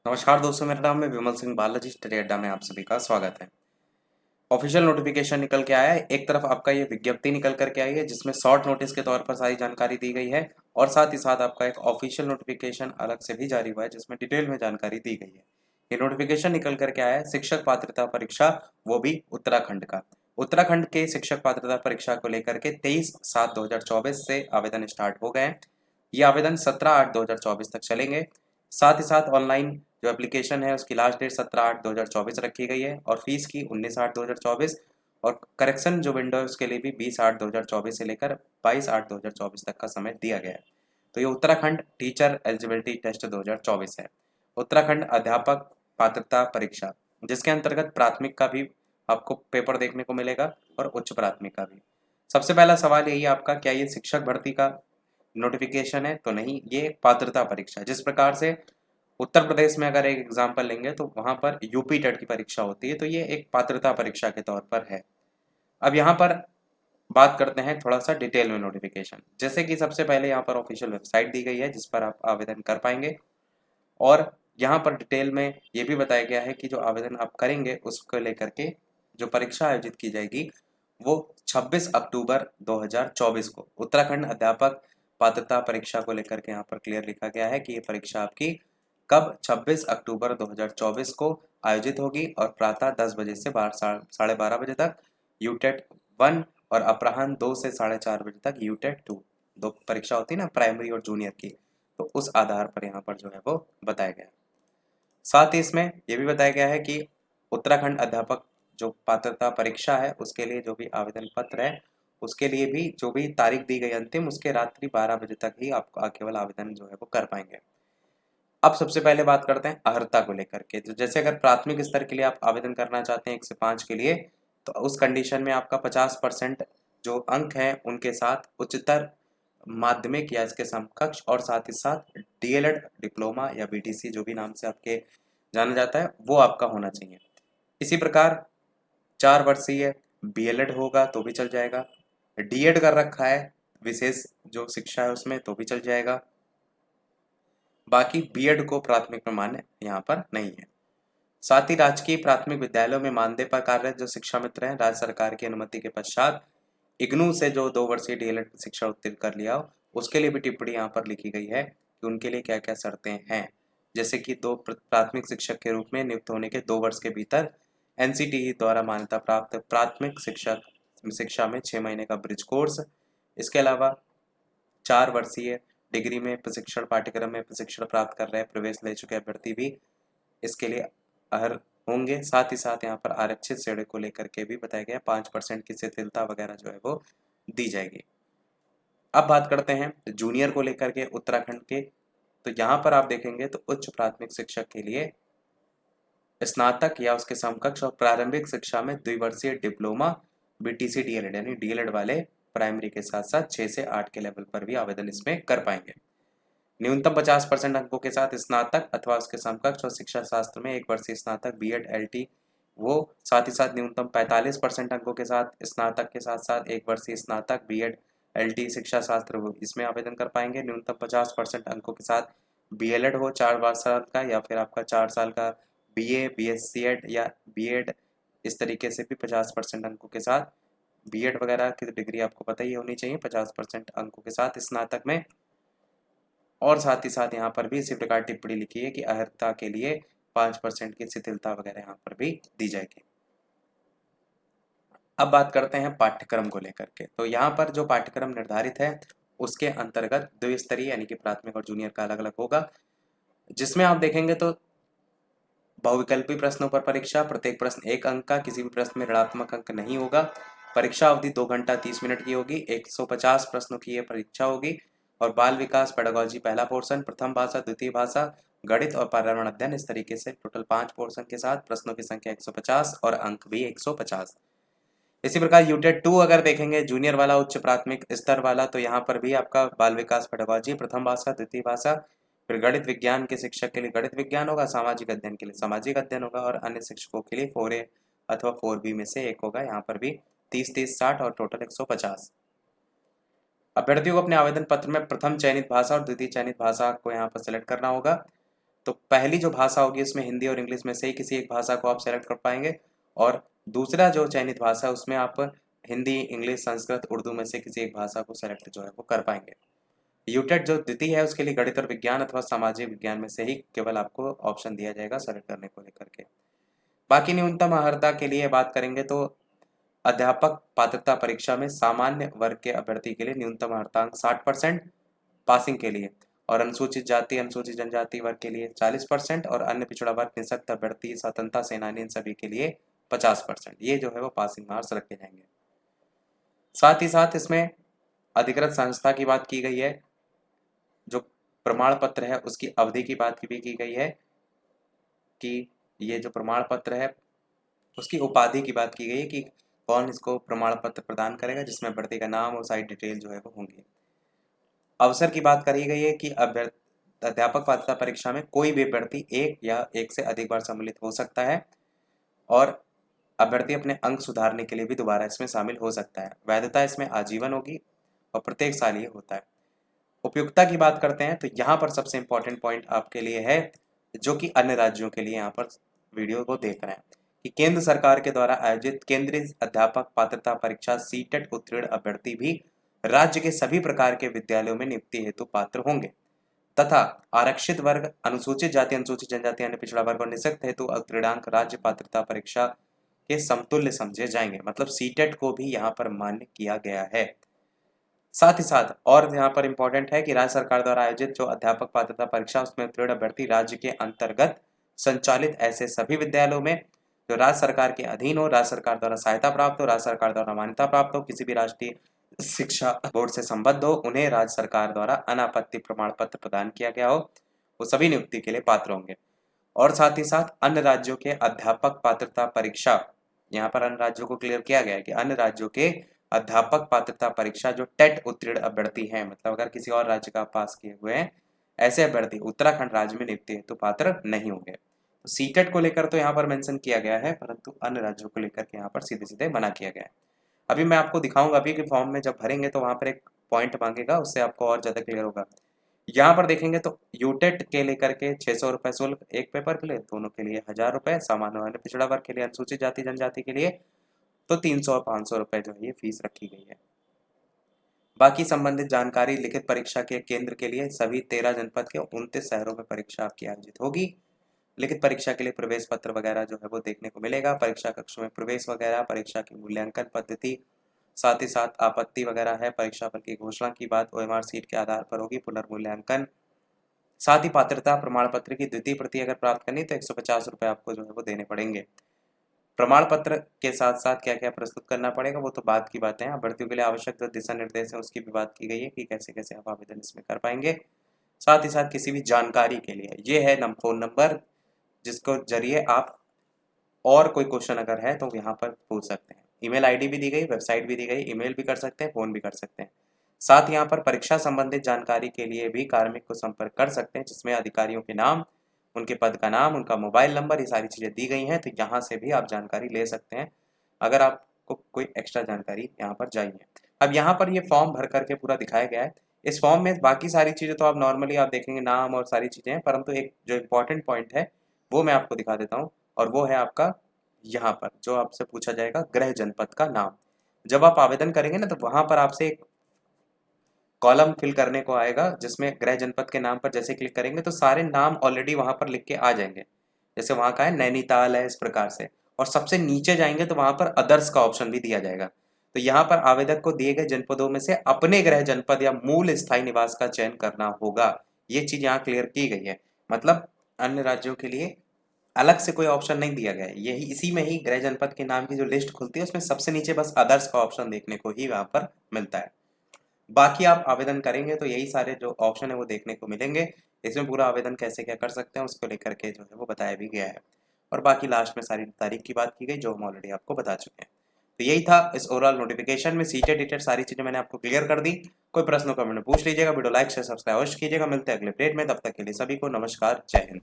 नमस्कार दोस्तों, मेरा नाम है विमल सिंह बालाजी। स्टडी अड्डा में आप सभी का स्वागत है। ऑफिशियल नोटिफिकेशन निकल के आया है। एक तरफ आपका ये विज्ञप्ति निकल करके आई है जिसमें शॉर्ट नोटिस के तौर पर सारी जानकारी दी गई है, और साथ ही साथ आपका एक ऑफिशियल नोटिफिकेशन अलग से भी जारी हुआ है जिसमें डिटेल में जानकारी दी गई है। ये नोटिफिकेशन निकल करके आया है शिक्षक पात्रता परीक्षा, वो भी उत्तराखंड का। उत्तराखंड के शिक्षक पात्रता परीक्षा को लेकर के 23/7/2024 से आवेदन स्टार्ट हो गए हैं। ये आवेदन 17/8/2024 तक चलेंगे। साथ ही साथ ऑनलाइन जो एप्लीकेशन है उसकी लास्ट डेट 17/8/2024 रखी गई है, और फीस की 19/8/2024, और करेक्शन जो विंडो है उसके लिए भी 20/8/2024 से लेकर 22/8/2024 तक का समय दिया गया है। तो ये उत्तराखंड टीचर एलिजिबिलिटी टेस्ट 2024 है। उत्तराखंड अध्यापक पात्रता परीक्षा, जिसके अंतर्गत प्राथमिक का भी आपको पेपर देखने को मिलेगा और उच्च प्राथमिक का भी। सबसे पहला सवाल यही है आपका, क्या ये शिक्षक भर्ती का नोटिफिकेशन है? तो नहीं, ये एक पात्रता परीक्षा। जिस प्रकार से उत्तर प्रदेश में अगर एक एग्जाम्पल लेंगे तो वहां पर यूपी टेट की परीक्षा होती है, तो ये एक पात्रता परीक्षा के तौर पर है। अब यहाँ पर बात करते हैं थोड़ा सा डिटेल में नोटिफिकेशन। जैसे कि सबसे पहले यहाँ पर ऑफिशियल वेबसाइट दी गई है जिस पर आप आवेदन कर पाएंगे, और यहाँ पर डिटेल में ये भी बताया गया है कि जो आवेदन आप करेंगे उसको लेकर के जो परीक्षा आयोजित की जाएगी वो 26 अक्टूबर 2024 को उत्तराखंड अध्यापक पात्रता परीक्षा को लेकर के यहाँ पर क्लियर लिखा गया है कि ये परीक्षा आपकी कब 26 अक्टूबर 2024 को आयोजित होगी, और प्रातः 10 बजे से 12:30 बजे तक यूटेट 1, और अपराह्न 2 से 4:30 बजे तक यूटेट 2। दो परीक्षा होती है ना, प्राइमरी और जूनियर की, तो उस आधार पर यहाँ पर जो है वो बताया गया है। साथ ही इसमें यह भी बताया गया है कि उत्तराखंड अध्यापक जो पात्रता परीक्षा है उसके लिए जो भी आवेदन पत्र है उसके लिए भी जो भी तारीख दी गई अंतिम, उसके रात्रि 12 बजे तक ही आप केवल आवेदन जो है वो कर पाएंगे। अब सबसे पहले बात करते हैं अर्हता को लेकर के। तो जैसे अगर प्राथमिक स्तर के लिए आप आवेदन करना चाहते हैं 1 से 5 के लिए, तो उस कंडीशन में आपका 50% जो अंक हैं उनके साथ उच्चतर माध्यमिक या इसके समकक्ष, और साथ ही साथ डीएलएड डिप्लोमा या बीटीसी जो भी नाम से आपके जाना जाता है वो आपका होना चाहिए। इसी प्रकार 4 वर्षीय बीएलएड होगा तो भी चल जाएगा। डीएड कर रखा है विशेष जो शिक्षा है उसमें तो भी चल जाएगा। बाकी बीएड को प्राथमिक में मान्य यहाँ पर नहीं है। साथ ही राजकीय प्राथमिक विद्यालयों में मानदेय पर कार्यरत जो शिक्षा मित्र हैं, राज्य सरकार की अनुमति के पश्चात इग्नू से जो 2 वर्षीय डीएलएड शिक्षा उत्तीर्ण कर लिया हो, उसके लिए भी टिप्पणी यहाँ पर लिखी गई है कि उनके लिए क्या क्या शर्तें हैं। जैसे कि दो प्राथमिक शिक्षक के रूप में नियुक्त होने के 2 वर्ष के भीतर एनसीटीई द्वारा मान्यता प्राप्त प्राथमिक शिक्षक शिक्षा में 6 महीने का ब्रिज कोर्स। इसके अलावा 4 वर्षीय डिग्री में प्रशिक्षण पाठ्यक्रम में प्रशिक्षण प्राप्त कर रहे प्रवेश ले चुके अभ्यर्थी भी इसके लिए अर्ह होंगे। साथ ही साथ यहाँ पर आरक्षित श्रेणी को लेकर के भी बताया गया 5% की शिथिलता वगैरह जो है वो दी जाएगी। अब बात करते हैं जूनियर को लेकर के उत्तराखंड के। तो यहाँ पर आप देखेंगे तो उच्च प्राथमिक शिक्षक के लिए स्नातक या उसके समकक्ष और प्रारंभिक शिक्षा में 2 वर्षीय डिप्लोमा बीटीसी डीएलएड यानी डीएलएड वाले प्राइमरी के साथ साथ 6 से 8 के लेवल पर भी आवेदन इसमें कर पाएंगे। न्यूनतम 50% अंकों के साथ स्नातक अथवा उसके समकक्ष और शिक्षा शास्त्र में 1 वर्षीय स्नातक बीएड एलटी वो। साथ ही साथ न्यूनतम 45% अंकों के साथ स्नातक के साथ साथ 1 वर्षीय स्नातक बीएड एलटी शिक्षा शास्त्र वो इसमें आवेदन कर पाएंगे। न्यूनतम 50% अंकों के साथ बीएलएड हो 4 साल का, या फिर आपका 4 साल का बीए बीएससीएड या बीएड, इस तरीके से भी 50% अंकों के साथ बीएड वगैरह की डिग्री आपको पता ही होनी चाहिए 50% अंकों के साथ स्नातक में। और साथ ही साथ यहाँ पर भी इसी प्रकार टिप्पणी लिखी है कि अर्हता के लिए 5% की शिथिलता वगैरह यहाँ पर भी दी जाएगी। अब बात करते हैं पाठ्यक्रम को लेकर के। तो यहाँ पर जो पाठ्यक्रम निर्धारित है उसके अंतर्गत द्विस्तरीय यानी कि प्राथमिक और जूनियर का अलग अलग होगा, जिसमें आप देखेंगे तो बहुविकल्पी प्रश्नों पर परीक्षा, प्रत्येक प्रश्न 1 अंक का, किसी भी प्रश्न में ऋणात्मक अंक नहीं होगा। परीक्षा अवधि 2 घंटा 30 मिनट की होगी। 150 प्रश्नों की यह परीक्षा होगी। और बाल विकास पेडागोजी पहला पोर्शन, प्रथम भाषा द्वितीय भाषा, गणित और पर्यावरण अध्ययन, इस तरीके से टोटल 5 पोर्शन के साथ प्रश्नों की संख्या 150 और अंक भी 150। इसी प्रकार यूटेट 2 अगर देखेंगे जूनियर वाला उच्च प्राथमिक स्तर वाला, तो यहाँ पर भी आपका बाल विकास पेडागोजी प्रथम भाषा द्वितीय भाषा, फिर गणित विज्ञान के शिक्षक के लिए गणित विज्ञान होगा, सामाजिक अध्ययन के लिए सामाजिक अध्ययन होगा, और अन्य शिक्षकों के लिए 4A अथवा 4B में से एक होगा। यहाँ पर भी 30-30-60 और टोटल 150। अभ्यर्थियों को अपने आवेदन पत्र में प्रथम चयनित भाषा और द्वितीय चयनित भाषा को यहाँ पर सिलेक्ट करना होगा। तो पहली जो भाषा होगी उसमें हिंदी और इंग्लिश में से ही किसी एक भाषा को आप सेलेक्ट कर पाएंगे, और दूसरा जो चयनित भाषा है उसमें आप हिंदी, इंग्लिश, संस्कृत, उर्दू में से किसी एक भाषा को सेलेक्ट जो है वो कर पाएंगे। यूटेट जो द्वितीय है उसके लिए गणित और विज्ञान अथवा सामाजिक विज्ञान में से ही केवल आपको ऑप्शन दिया जाएगा सेलेक्ट करने को लेकर के। बाकी न्यूनतम अर्हता के लिए बात करेंगे तो अध्यापक पात्रता परीक्षा में सामान्य वर्ग के अभ्यर्थी के लिए न्यूनतम अर्हतांक 60% पासिंग के लिए, और अनुसूचित जाति, अनुसूचित जनजाति वर्ग के लिए 40%, और अन्य पिछड़ा वर्ग, निःशक्त अभ्यर्थी, स्वतंत्रता सेनानी, इन सभी के लिए 50%। ये जो है वो पासिंग मार्क्स रखे जाएंगे। साथ ही साथ इसमें अधिकृत संस्था की बात की गई है, जो प्रमाण पत्र है उसकी अवधि की बात भी की गई है कि ये जो प्रमाण पत्र है उसकी उपाधि की बात की गई है कि कौन इसको प्रमाण पत्र प्रदान करेगा, जिसमें अभ्यर्थी का नाम और सारी डिटेल जो है वो होंगी। अवसर की बात करी गई है कि अध्यापक पात्रता परीक्षा में कोई भी अभ्यर्थी एक या एक से अधिक बार सम्मिलित हो सकता है, और अभ्यर्थी अपने अंक सुधारने के लिए भी दोबारा इसमें शामिल हो सकता है। वैधता इसमें आजीवन होगी और प्रत्येक साल ये होता है। उपयुक्तता की बात करते हैं तो यहाँ पर सबसे इंपॉर्टेंट पॉइंट आपके लिए है, जो कि अन्य राज्यों के लिए यहाँ पर वीडियो को देख रहे हैं, कि केंद्र सरकार के द्वारा आयोजित केंद्रीय अध्यापक पात्रता परीक्षा सीटेट उत्तीर्ण अभ्यर्थी भी राज्य के सभी प्रकार के विद्यालयों में नियुक्ति हेतु पात्र होंगे, तथा आरक्षित वर्ग, अनुसूचित जाति, अनुसूचित जनजाति, अन्य पिछड़ा वर्ग और निःशक्त हेतु उत्तीर्णांक राज्य पात्रता परीक्षा के समतुल्य समझे जाएंगे। मतलब सीटेट को भी यहाँ पर मान्य किया गया है। साथ ही साथ और यहाँ पर इंपॉर्टेंट है कि राज्य सरकार द्वारा आयोजित जो अध्यापक पात्रता परीक्षा उसमें उत्तीर्ण अभ्यर्थी राज्य के अंतर्गत संचालित ऐसे सभी विद्यालयों में जो राज्य सरकार के अधीन हो, राज्य सरकार द्वारा सहायता प्राप्त हो, राज्य सरकार द्वारा मान्यता प्राप्त हो, किसी भी राष्ट्रीय शिक्षा बोर्ड से संबद्ध हो, उन्हें राज्य सरकार द्वारा अनापत्ति प्रमाण पत्र प्रदान किया गया हो, वो सभी नियुक्ति के लिए पात्र होंगे। और साथ ही साथ अन्य राज्यों के अध्यापक पात्रता परीक्षा, यहाँ पर अन्य राज्यों को क्लियर किया गया है कि अन्य राज्यों के अध्यापक पात्रता परीक्षा जो टेट उत्तीर्ण अभ्यर्थी हैं, मतलब अगर किसी और राज्य का पास किए हुए हैं, ऐसे अभ्यर्थी उत्तराखंड राज्य में नियुक्ति हेतु पात्र नहीं होंगे। तो सीटेट को लेकर तो यहाँ पर मेंशन किया गया है, परंतु अन्य राज्यों को लेकर के यहाँ पर सीधे सीधे मना किया गया है। अभी मैं आपको दिखाऊंगा अभी कि फॉर्म में जब भरेंगे तो वहाँ पर एक पॉइंट मांगेगा, उससे आपको और ज़्यादा क्लियर होगा। यहाँ पर देखेंगे तो यूटेट के लेकर के 600 रुपये शुल्क एक पेपर के लिए, दोनों के लिए 1000 रुपये, सामान्य वर्ग पिछड़ा वर्ग के लिए, अनुसूचित जाति जनजाति के लिए तो 300 और 500 रुपये जो है ये फीस रखी गई है। बाकी संबंधित जानकारी, लिखित परीक्षा के केंद्र के लिए सभी 13 जनपद के 29 शहरों में परीक्षा आपकी आयोजित होगी। लिखित परीक्षा के लिए प्रवेश पत्र वगैरह जो है वो देखने को मिलेगा, परीक्षा कक्ष में प्रवेश वगैरह, परीक्षा की मूल्यांकन पद्धति, साथ ही साथ आपत्ति वगैरह है, परीक्षा फल की घोषणा की बात ओएमआर सीट के आधार पर होगी, पुनर्मूल्यांकन, साथ ही पात्रता प्रमाण पत्र की द्वितीय प्रति अगर प्राप्त करनी तो 150 रुपये आपको जो है वो देने पड़ेंगे। प्रमाण पत्र के साथ साथ क्या क्या प्रस्तुत करना पड़ेगा वो तो बात की बातें हैं। अभ्यर्थियों के लिए आवश्यक जो दिशा निर्देश है उसकी भी बात की गई है कि कैसे कैसे आप आवेदन इसमें कर पाएंगे। साथ ही साथ किसी भी जानकारी के लिए ये है फोन नंबर, जिसको जरिए आप और कोई क्वेश्चन अगर है तो यहाँ पर पूछ सकते हैं। ईमेल आईडी भी दी गई, वेबसाइट भी दी गई, ईमेल भी कर सकते हैं, फ़ोन भी कर सकते हैं। साथ यहाँ पर परीक्षा संबंधित जानकारी के लिए भी कार्मिक को संपर्क कर सकते हैं, जिसमें अधिकारियों के नाम, उनके पद का नाम, उनका मोबाइल नंबर, ये सारी चीज़ें दी गई हैं। तो यहाँ से भी आप जानकारी ले सकते हैं अगर आपको कोई एक्स्ट्रा जानकारी यहाँ पर चाहिए। अब यहाँ पर ये फॉर्म भर करके पूरा दिखाया गया है। इस फॉर्म में बाकी सारी चीज़ें तो आप नॉर्मली आप देखेंगे, नाम और सारी चीज़ें हैं, परंतु एक जो इम्पॉर्टेंट पॉइंट है वो मैं आपको दिखा देता हूँ, और वो है आपका यहाँ पर जो आपसे पूछा जाएगा गृह जनपद का नाम। जब आप आवेदन करेंगे ना तो वहाँ पर आपसे एक कॉलम फिल करने को आएगा, जिसमें गृह जनपद के नाम पर जैसे क्लिक करेंगे तो सारे नाम ऑलरेडी वहाँ पर लिख के आ जाएंगे। जैसे वहाँ का है नैनीताल है, इस प्रकार से, और सबसे नीचे जाएंगे तो वहाँ पर अदर्स का ऑप्शन भी दिया जाएगा। तो यहाँ पर आवेदक को दिए गए जनपदों में से अपने गृह जनपद या मूल स्थायी निवास का चयन करना होगा। ये चीज़ यहाँ क्लियर की गई है, मतलब अन्य राज्यों के लिए अलग से कोई ऑप्शन नहीं दिया गया है। यही इसी में ही गृह जनपद के नाम की जो लिस्ट खुलती है उसमें सबसे नीचे बस अदर्स का ऑप्शन देखने को ही वहाँ पर मिलता है। बाकी आप आवेदन करेंगे तो यही सारे जो ऑप्शन है वो देखने को मिलेंगे। इसमें पूरा आवेदन कैसे क्या कर सकते हैं उसको लेकर के जो है वो बताया भी गया है, और बाकी लास्ट में सारी तारीख की बात की गई जो हम ऑलरेडी आपको बता चुके हैं। तो यही था इस ओवरऑल नोटिफिकेशन में, सीटेट डिटेड सारी चीज़ें मैंने आपको क्लियर कर दी। कोई प्रश्न कमेंट में पूछ लीजिएगा, वीडियो लाइक शेयर सब्सक्राइब अवश्य कीजिएगा। मिलते हैं अगले अपडेट में, तब तक के लिए सभी को नमस्कार, जय हिंद।